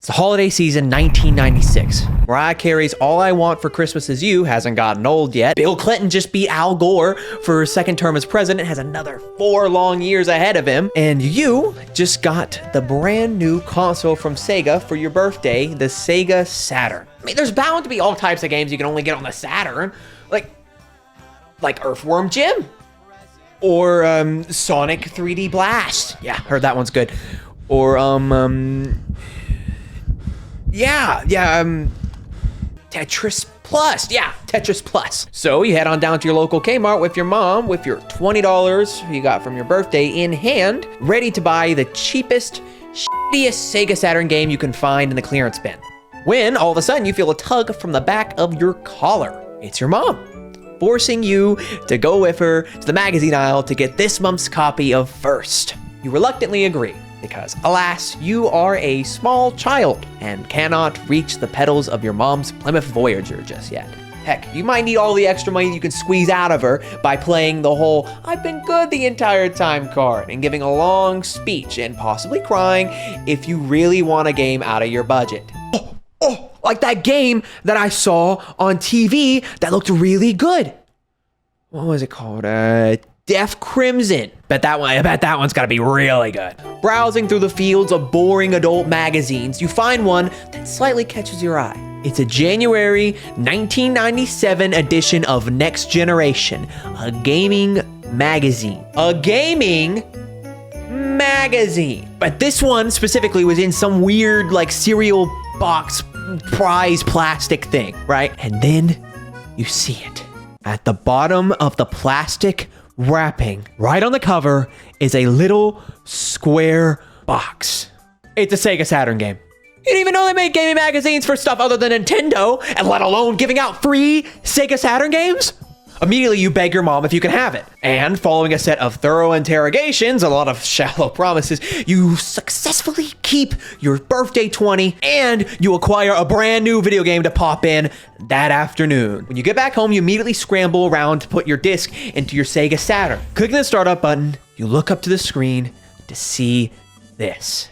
the holiday season 1996. Mariah Carey's All I Want for Christmas Is You hasn't gotten old yet. Bill Clinton just beat Al Gore for his second term as president, has another 4 long years ahead of him. And you just got the brand new console from Sega for your birthday, the Sega Saturn. I mean, there's bound to be all types of games you can only get on the Saturn, like Earthworm Jim or Sonic 3D Blast. Yeah, heard that one's good. Or Tetris Plus. Yeah, Tetris Plus. So you head on down to your local Kmart with your mom with your $20 you got from your birthday in hand, ready to buy the cheapest, shittiest Sega Saturn game you can find in the clearance bin. When all of a sudden you feel a tug from the back of your collar. It's your mom, forcing you to go with her to the magazine aisle to get this month's copy of First. You reluctantly agree, because alas, you are a small child and cannot reach the pedals of your mom's Plymouth Voyager just yet. Heck, you might need all the extra money you can squeeze out of her by playing the whole "I've been good the entire time" card and giving a long speech and possibly crying if you really want a game out of your budget. Like that game that I saw on TV that looked really good. What was it called? Deaf Crimson. I bet that one's gotta be really good. Browsing through the fields of boring adult magazines, you find one that slightly catches your eye. It's a January 1997 edition of Next Generation, a gaming magazine. A gaming magazine. But this one specifically was in some weird like cereal box prize plastic thing, right? And then you see it. At the bottom of the plastic wrapping, right on the cover, is a little square box. It's a Sega Saturn game. You didn't even know they made gaming magazines for stuff other than Nintendo, and let alone giving out free Sega Saturn games? Immediately you beg your mom if you can have it. And following a set of thorough interrogations, a lot of shallow promises, you successfully keep your birthday 20 and you acquire a brand new video game to pop in that afternoon. When you get back home, you immediately scramble around to put your disc into your Sega Saturn. Clicking the startup button, you look up to the screen to see this.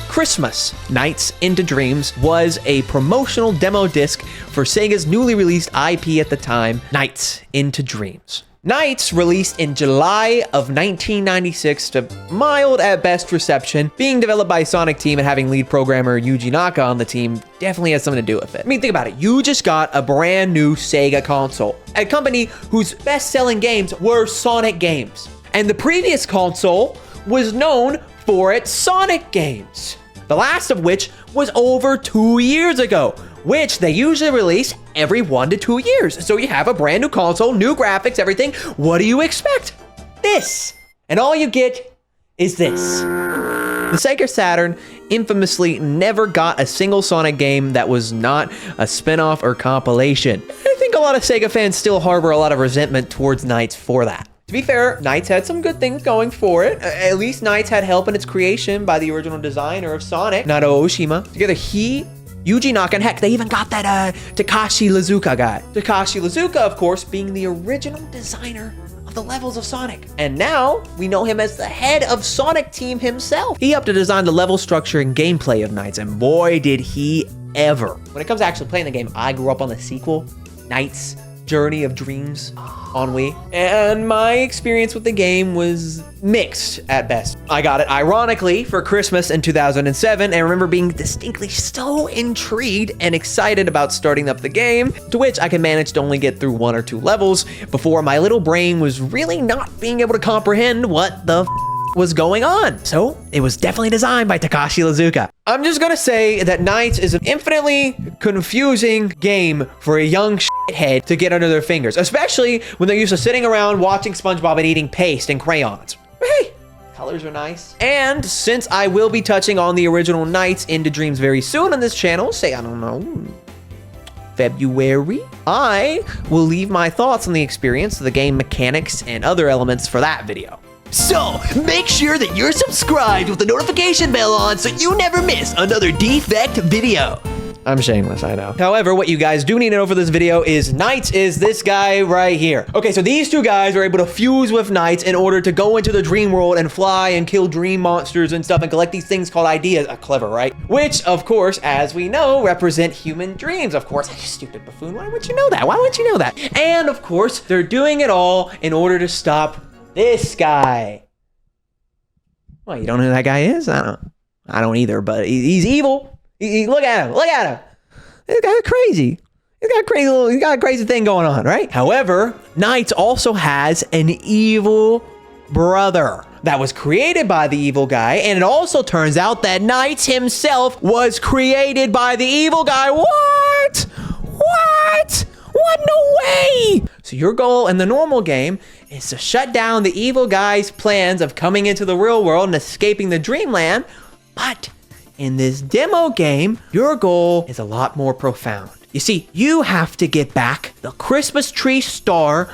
Christmas Nights into Dreams was a promotional demo disc for Sega's newly released IP at the time, Nights into Dreams. Nights released in July of 1996 to mild at best reception. Being developed by Sonic Team and having lead programmer Yuji Naka on the team definitely has something to do with it. I mean, think about it. You just got a brand new Sega console, a company whose best-selling games were Sonic games. And the previous console was known for its Sonic games. The last of which was over 2 years ago, which they usually release every 1 to 2 years. So you have a brand new console, new graphics, everything. What do you expect? This. And all you get is this. The Sega Saturn infamously never got a single Sonic game that was not a spin-off or compilation. I think a lot of Sega fans still harbor a lot of resentment towards Nights for that. To be fair, Nights had some good things going for it. At least Nights had help in its creation by the original designer of Sonic, Naruto Oshima. Together, Yuji Naka, and heck, they even got that Takashi Iizuka guy. Takashi Iizuka, of course, being the original designer of the levels of Sonic. And now, we know him as the head of Sonic Team himself. He helped to design the level structure and gameplay of Nights, and boy, did he ever. When it comes to actually playing the game, I grew up on the sequel, Nights Journey of Dreams on Wii, and my experience with the game was mixed at best. I got it ironically for Christmas in 2007 and remember being distinctly so intrigued and excited about starting up the game, to which I can manage to only get through 1 or 2 levels before my little brain was really not being able to comprehend what the was going on. So it was definitely designed by Takashi Iizuka. I'm just gonna say that Nights is an infinitely confusing game for a young shithead to get under their fingers, especially when they're used to sitting around watching SpongeBob and eating paste and crayons. Hey, colors are nice. And since I will be touching on the original Nights into Dreams very soon on this channel, say, I don't know, February, I will leave my thoughts on the experience, the game mechanics, and other elements for that video. So, make sure that you're subscribed with the notification bell on so you never miss another Dfect video. I'm shameless, I know. However, what you guys do need to know for this video is Knights is this guy right here. Okay, so these two guys are able to fuse with Knights in order to go into the dream world and fly and kill dream monsters and stuff and collect these things called ideas. Clever, right? Which, of course, as we know, represent human dreams. Of course, you stupid buffoon. Why would you know that? Why would you know that? And of course, they're doing it all in order to stop this guy. Well, you don't know who that guy is? I don't either, but he's evil. Look at him. Look at him. This guy's crazy. He's got a crazy thing going on, right? However, Knights also has an evil brother that was created by the evil guy, and it also turns out that Knights himself was created by the evil guy. What? What? What? No way! So your goal in the normal game is to shut down the evil guy's plans of coming into the real world and escaping the dreamland, but in this demo game, your goal is a lot more profound. You see, you have to get back the Christmas tree star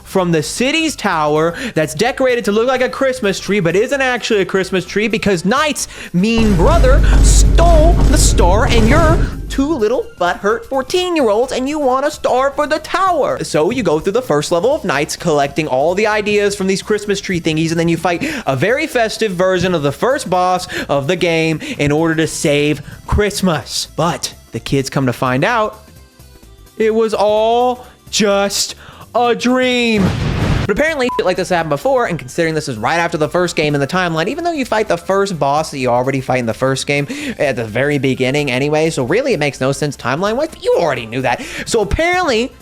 from the city's tower that's decorated to look like a Christmas tree, but isn't actually a Christmas tree because Knight's mean brother stole the star, and you're two little butthurt 14-year-olds and you want a star for the tower. So you go through the first level of Knights, collecting all the ideas from these Christmas tree thingies, and then you fight a very festive version of the first boss of the game in order to save Christmas. But the kids come to find out it was all just a dream. But apparently shit like this happened before, and considering this is right after the first game in the timeline, even though you fight the first boss that you already fight in the first game at the very beginning anyway, so really it makes no sense timeline-wise, but you already knew that. So apparently,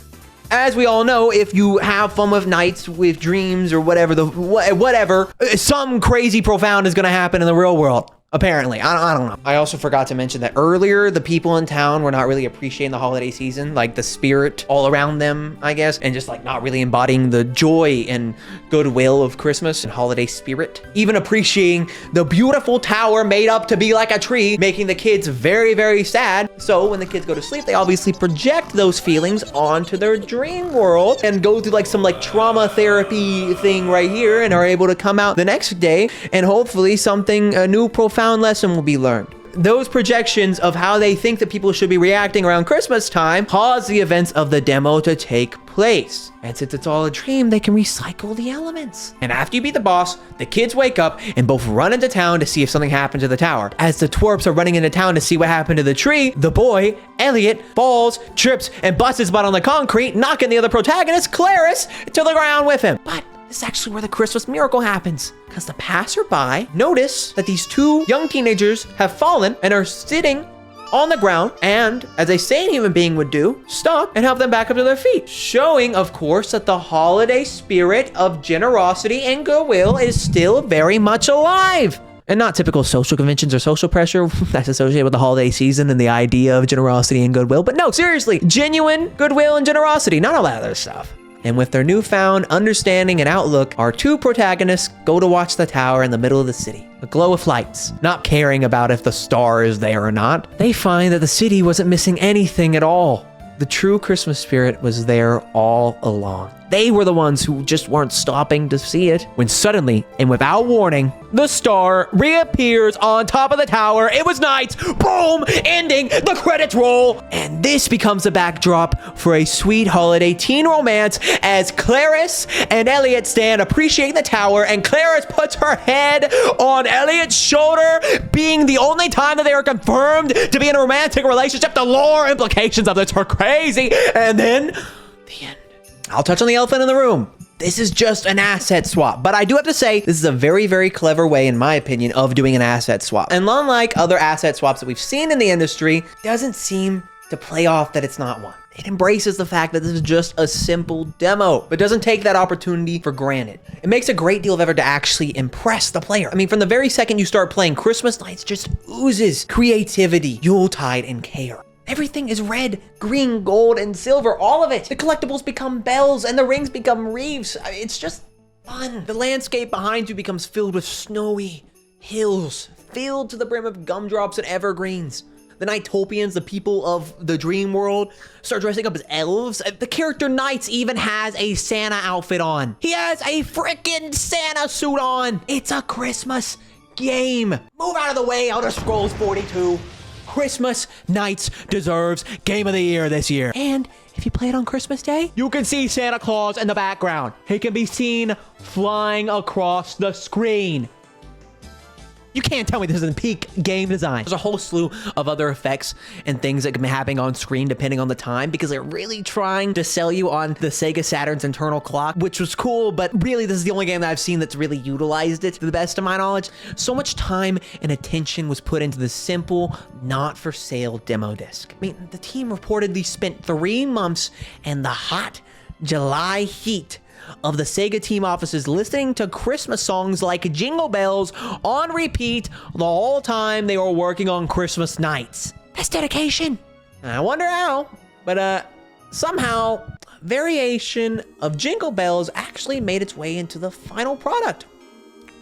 as we all know, if you have fun with Knights, with dreams, or whatever, something crazy profound is gonna happen in the real world. Apparently, I don't know. I also forgot to mention that earlier, the people in town were not really appreciating the holiday season, like the spirit all around them, I guess, and just like not really embodying the joy and goodwill of Christmas and holiday spirit. Even appreciating the beautiful tower made up to be like a tree, making the kids very, very sad. So when the kids go to sleep, they obviously project those feelings onto their dream world and go through like some like trauma therapy thing right here, and are able to come out the next day and hopefully something, a new profound lesson will be learned. Those projections of how they think that people should be reacting around Christmas time cause the events of the demo to take place. And since it's all a dream, they can recycle the elements. And after you beat the boss, the kids wake up and both run into town to see if something happened to the tower. As the twerps are running into town to see what happened to the tree, the boy, Elliot, falls, trips, and busts his butt on the concrete, knocking the other protagonist, Clarice, to the ground with him. But this is actually where the Christmas miracle happens, because the passerby notice that these two young teenagers have fallen and are sitting on the ground, and as a sane human being would do, stop and help them back up to their feet, showing, of course, that the holiday spirit of generosity and goodwill is still very much alive. And not typical social conventions or social pressure that's associated with the holiday season and the idea of generosity and goodwill, but no, seriously, genuine goodwill and generosity, not all that other stuff. And with their newfound understanding and outlook, our two protagonists go to watch the tower in the middle of the city, aglow with lights, not caring about if the star is there or not. They find that the city wasn't missing anything at all. The true Christmas spirit was there all along. They were the ones who just weren't stopping to see it, when suddenly, and without warning, the star reappears on top of the tower. It was Knights. Boom! Ending. The credits roll. And this becomes a backdrop for a sweet holiday teen romance as Clarice and Elliot stand appreciating the tower, and Clarice puts her head on Elliot's shoulder, being the only time that they are confirmed to be in a romantic relationship. The lore implications of this are crazy. And then the end. I'll touch on the elephant in the room. This is just an asset swap, but I do have to say, this is a very, very clever way, in my opinion, of doing an asset swap. And unlike other asset swaps that we've seen in the industry, it doesn't seem to play off that it's not one. It embraces the fact that this is just a simple demo, but doesn't take that opportunity for granted. It makes a great deal of effort to actually impress the player. I mean, from the very second you start playing, Christmas Nights just oozes creativity, Yuletide, and care. Everything is red, green, gold, and silver, all of it. The collectibles become bells and the rings become wreaths. It's just fun. The landscape behind you becomes filled with snowy hills, filled to the brim of gumdrops and evergreens. The Nightopians, the people of the dream world, start dressing up as elves. The character Knights even has a Santa outfit on. He has a freaking Santa suit on. It's a Christmas game. Move out of the way, Elder Scrolls 42. Christmas Nights deserves Game of the Year this year. And if you play it on Christmas Day, you can see Santa Claus in the background. He can be seen flying across the screen. You can't tell me this isn't peak game design. There's a whole slew of other effects and things that can be happening on screen depending on the time, because they're really trying to sell you on the Sega Saturn's internal clock, which was cool, but really this is the only game that I've seen that's really utilized it to the best of my knowledge. So much time and attention was put into the simple, not for sale demo disc. I mean, the team reportedly spent 3 months in the hot July heat of the Sega team offices listening to Christmas songs like Jingle Bells on repeat the whole time they were working on Christmas Nights. That's dedication. I wonder how, but somehow variation of Jingle Bells actually made its way into the final product.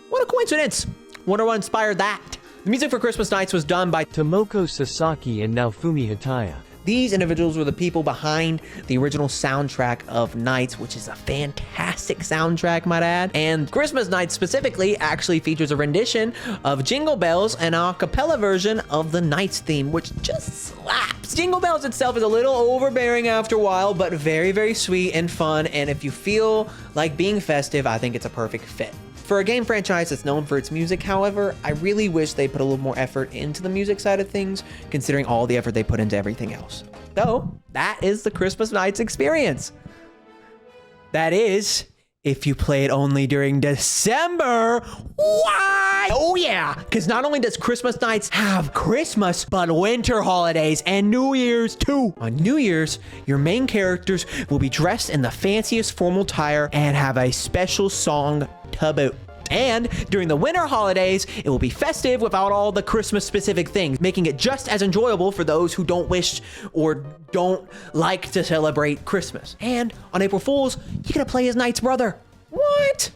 What a coincidence. Wonder what inspired that. The music for Christmas Nights was done by Tomoko Sasaki and Naofumi Hataya. These individuals were the people behind the original soundtrack of Nights, which is a fantastic soundtrack, might add. And Christmas Nights specifically actually features a rendition of Jingle Bells and an a cappella version of the Nights theme, which just slaps. Jingle Bells itself is a little overbearing after a while, but very, very sweet and fun. And if you feel like being festive, I think it's a perfect fit. For a game franchise that's known for its music, however, I really wish they put a little more effort into the music side of things, considering all the effort they put into everything else. So, that is the Christmas Nights experience. That is, if you play it only during December. Why? Oh yeah, because not only does Christmas Nights have Christmas, but winter holidays and New Year's too. On New Year's, your main characters will be dressed in the fanciest formal attire and have a special song to boot. And during the winter holidays, it will be festive without all the Christmas specific things, making it just as enjoyable for those who don't wish or don't like to celebrate Christmas. And on April Fool's, you gotta play as Knight's brother. What?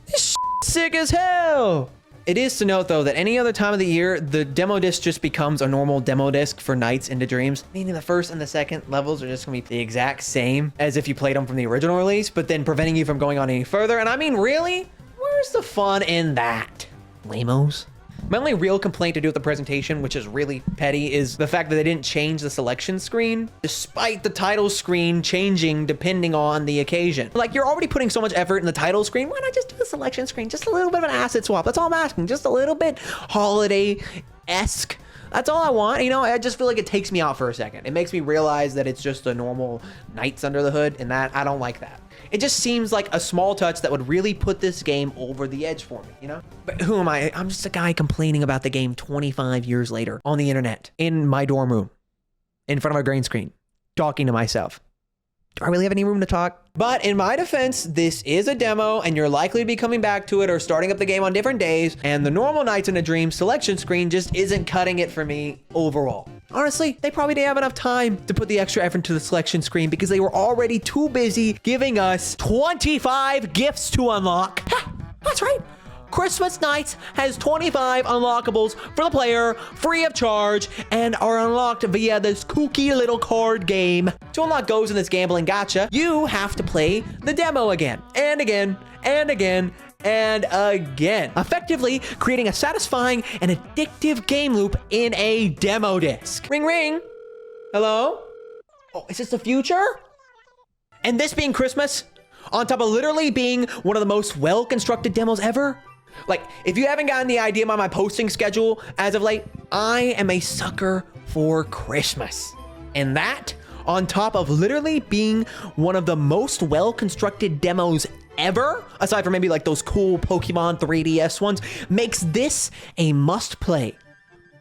This sick as hell. It is to note though that any other time of the year, the demo disc just becomes a normal demo disc for Nights into Dreams, meaning the first and the second levels are just gonna be the exact same as if you played them from the original release, but then preventing you from going on any further. And I mean, really? Where's the fun in that? Lamos. My only real complaint to do with the presentation, which is really petty, is the fact that they didn't change the selection screen, despite the title screen changing depending on the occasion. Like, you're already putting so much effort in the title screen, why not just do the selection screen? Just a little bit of an asset swap. That's all I'm asking. Just a little bit holiday-esque. That's all I want. You know, I just feel like it takes me out for a second. It makes me realize that it's just a normal Nights under the hood, and that I don't like that. It just seems like a small touch that would really put this game over the edge for me, you know? But who am I? I'm just a guy complaining about the game 25 years later on the internet, in my dorm room, in front of a green screen, talking to myself. Do I really have any room to talk? But in my defense, this is a demo and you're likely to be coming back to it or starting up the game on different days, and the normal Nights into Dreams selection screen just isn't cutting it for me overall. Honestly, they probably didn't have enough time to put the extra effort into the selection screen because they were already too busy giving us 25 gifts to unlock. Ha, that's right. Christmas Nights has 25 unlockables for the player, free of charge, and are unlocked via this kooky little card game. To unlock those in this gambling gacha, you have to play the demo again, and again, and again, and again, effectively creating a satisfying and addictive game loop in a demo disc. Ring, ring. Hello? Oh, is this the future? And this being Christmas, on top of literally being one of the most well-constructed demos ever? Like, if you haven't gotten the idea about my posting schedule as of late, I am a sucker for Christmas. And that, on top of literally being one of the most well-constructed demos ever, aside from maybe like those cool Pokemon 3DS ones, makes this a must-play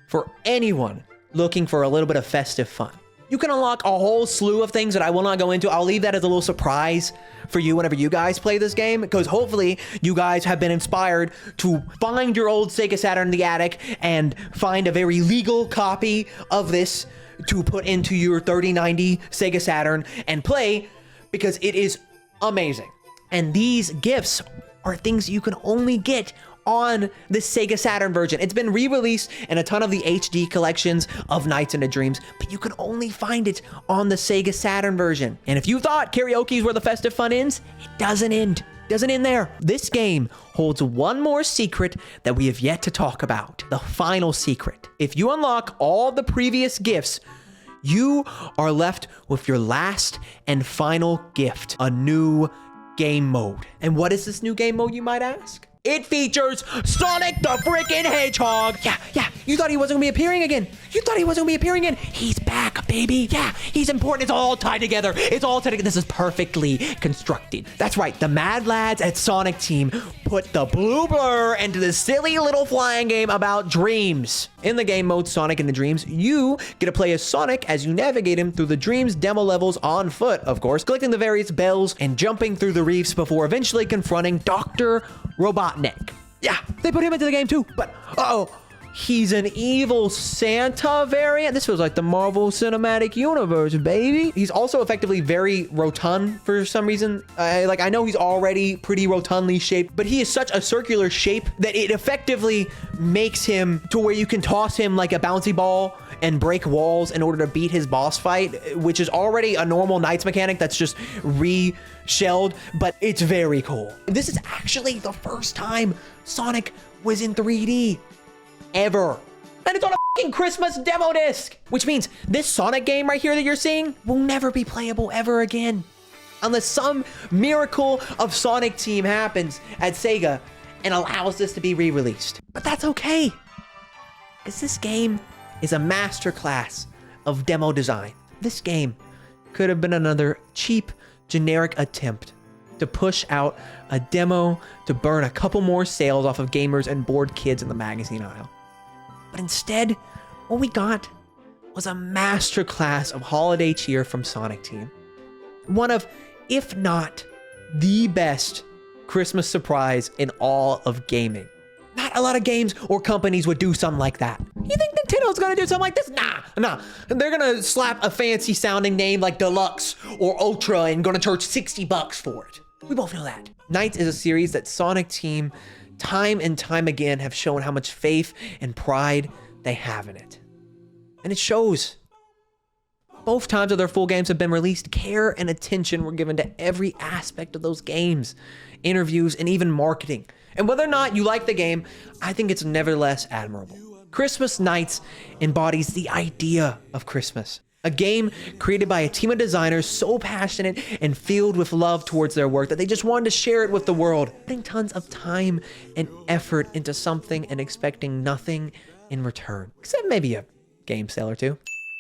for anyone looking for a little bit of festive fun. You can unlock a whole slew of things that I will not go into. I'll leave that as a little surprise for you whenever you guys play this game, because hopefully you guys have been inspired to find your old Sega Saturn in the attic and find a very legal copy of this to put into your 3090 Sega Saturn and play, because it is amazing. And these gifts are things you can only get on the Sega Saturn version. It's been re-released in a ton of the HD collections of Nights into Dreams, but you can only find it on the Sega Saturn version. And if you thought karaoke is where the festive fun ends, it doesn't end. Doesn't end there. This game holds one more secret that we have yet to talk about. The final secret. If you unlock all the previous gifts, you are left with your last and final gift, a new game mode. And what is this new game mode, you might ask? It features Sonic the freaking Hedgehog. Yeah, you thought he wasn't gonna be appearing again. He's back, baby. Yeah, he's important. It's all tied together. This is perfectly constructed. That's right, the mad lads at Sonic Team put the blue blur into this silly little flying game about dreams. In the game mode Sonic and the Dreams, you get to play as Sonic as you navigate him through the Dreams demo levels on foot, of course, collecting the various bells and jumping through the reefs before eventually confronting Dr. Robotnik. Yeah, they put him into the game too, but he's an evil Santa variant. This feels like the Marvel Cinematic Universe, baby. He's also effectively very rotund for some reason. I know he's already pretty rotundly shaped, but he is such a circular shape that it effectively makes him to where you can toss him like a bouncy ball and break walls in order to beat his boss fight, which is already a normal Knights mechanic that's just re-shelled, but it's very cool. This is actually the first time Sonic was in 3D. Ever. And it's on a fucking Christmas demo disc, which means this Sonic game right here that you're seeing will never be playable ever again, unless some miracle of Sonic Team happens at Sega and allows this to be re-released. But that's okay, because this game is a masterclass of demo design. This game could have been another cheap, generic attempt to push out a demo to burn a couple more sales off of gamers and bored kids in the magazine aisle. But instead, what we got was a masterclass of holiday cheer from Sonic Team. One of, if not the best Christmas surprise in all of gaming. Not a lot of games or companies would do something like that. You think Nintendo's gonna do something like this? Nah. They're gonna slap a fancy sounding name like Deluxe or Ultra and gonna charge $60 for it. We both know that. Knights is a series that Sonic Team time and time again have shown how much faith and pride they have in it. And it shows. Both times that their full games have been released, care and attention were given to every aspect of those games, interviews, and even marketing. And whether or not you like the game, I think it's nevertheless admirable. Christmas Knights embodies the idea of Christmas. A game created by a team of designers so passionate and filled with love towards their work that they just wanted to share it with the world, putting tons of time and effort into something and expecting nothing in return, except maybe a game sale or two.